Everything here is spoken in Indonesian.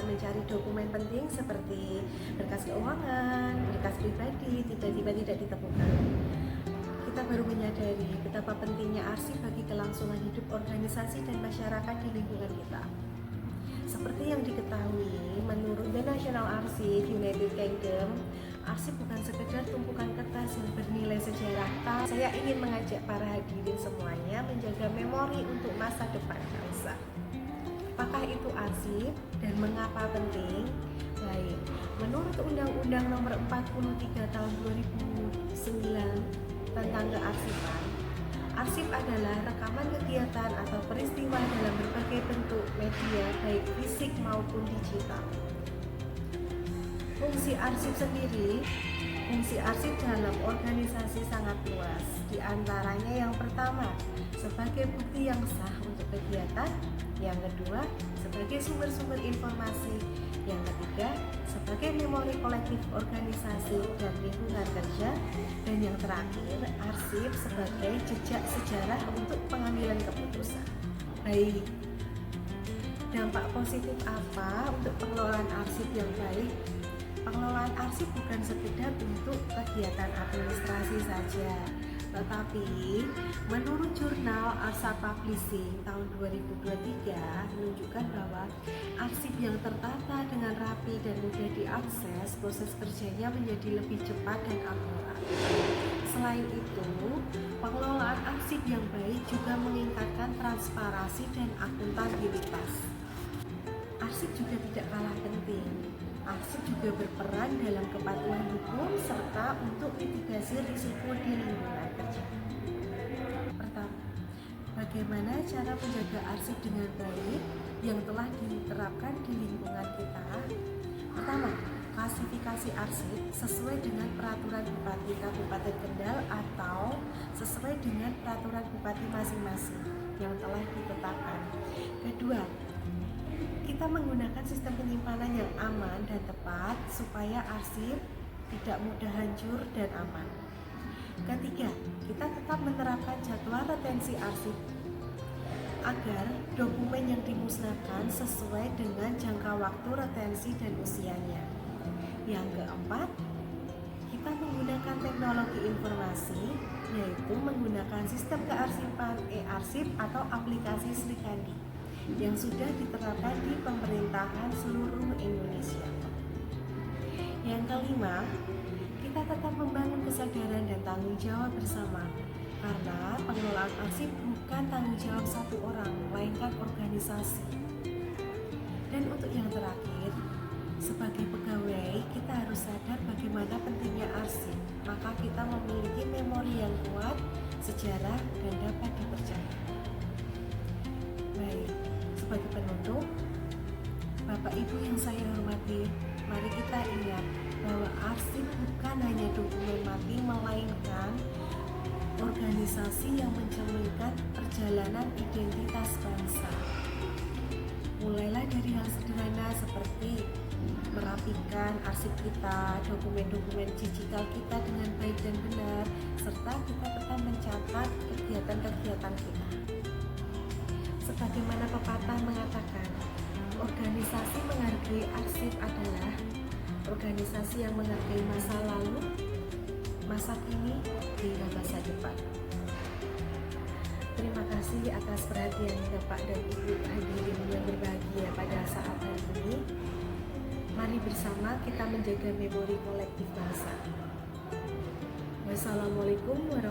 mencari dokumen penting seperti berkas keuangan, berkas pribadi, tiba-tiba tidak ditemukan. Kita baru menyadari betapa pentingnya arsip bagi kelangsungan hidup organisasi dan masyarakat di lingkungan kita. Seperti yang diketahui, menurut The National Archive United Kingdom, arsip bukan sekedar tumpukan kertas yang bernilai sejarah. Saya ingin mengajak para hadirin semuanya menjaga memori untuk masa depan bangsa. Apakah itu arsip dan mengapa penting? Baik, menurut Undang-Undang Nomor 43 Tahun 2009 tentang kearsipan, arsip adalah rekaman kegiatan atau peristiwa dalam berbagai bentuk media, baik fisik maupun digital. Fungsi arsip dalam organisasi sangat luas. Di antaranya yang pertama, sebagai bukti yang sah untuk kegiatan. Yang kedua, sebagai sumber-sumber informasi. Yang ketiga, sebagai memori kolektif organisasi dan lingkungan kerja. Dan yang terakhir, arsip sebagai jejak sejarah untuk pengambilan keputusan. Baik, dampak positif apa untuk pengelolaan arsip yang baik? Pengelolaan arsip bukan sekedar untuk kegiatan administrasi saja, tetapi menurut jurnal Arsa Publishing tahun 2023 menunjukkan bahwa arsip yang tertata dengan rapi dan mudah diakses, proses kerjanya menjadi lebih cepat dan akurat. Selain itu, pengelolaan arsip yang baik juga meningkatkan transparansi dan akuntabilitas. Arsip juga tidak kalah penting. Arsip juga berperan dalam kepatuhan hukum serta untuk mitigasi risiko di lingkungan kerja. Pertama, bagaimana cara menjaga arsip dengan baik yang telah diterapkan di lingkungan kita? Pertama, klasifikasi arsip sesuai dengan peraturan Bupati Kabupaten Kendal atau sesuai dengan peraturan Bupati masing-masing yang telah ditetapkan. Kedua, kita menggunakan sistem penyimpanan yang aman dan tepat supaya arsip tidak mudah hancur dan aman. Ketiga, kita tetap menerapkan jadwal retensi arsip agar dokumen yang dimusnahkan sesuai dengan jangka waktu retensi dan usianya. Yang keempat, kita menggunakan teknologi informasi, yaitu menggunakan sistem kearsipan e-arsip atau aplikasi Srikandi yang sudah diterapkan di pemerintahan seluruh Indonesia. Yang kelima, kita tetap membangun kesadaran dan tanggung jawab bersama, karena pengelolaan arsip bukan tanggung jawab satu orang, melainkan organisasi. Dan untuk yang terakhir, sebagai pegawai, kita harus sadar bagaimana pentingnya arsip, maka kita memiliki memori yang kuat, sejarah, dan dapat dipercaya. Baik, sebagai penutup, Bapak Ibu yang saya hormati, mari kita ingat bahwa arsip bukan hanya dokumen mati, melainkan organisasi yang mencerminkan perjalanan identitas bangsa. Mulailah dari hal sederhana seperti merapikan arsip kita, dokumen-dokumen digital kita dengan baik dan benar, serta kita tetap mencatat kegiatan-kegiatan kita. Sebagaimana pepatah mengatakan, organisasi menghargai arsip adalah organisasi yang menghargai masa lalu, masa kini, hingga masa depan. Terima kasih atas perhatian Bapak dan Ibu hadirin yang berbahagia pada saat hari ini. Mari bersama kita menjaga memori kolektif bangsa. Wassalamualaikum warahmatullahi wabarakatuh.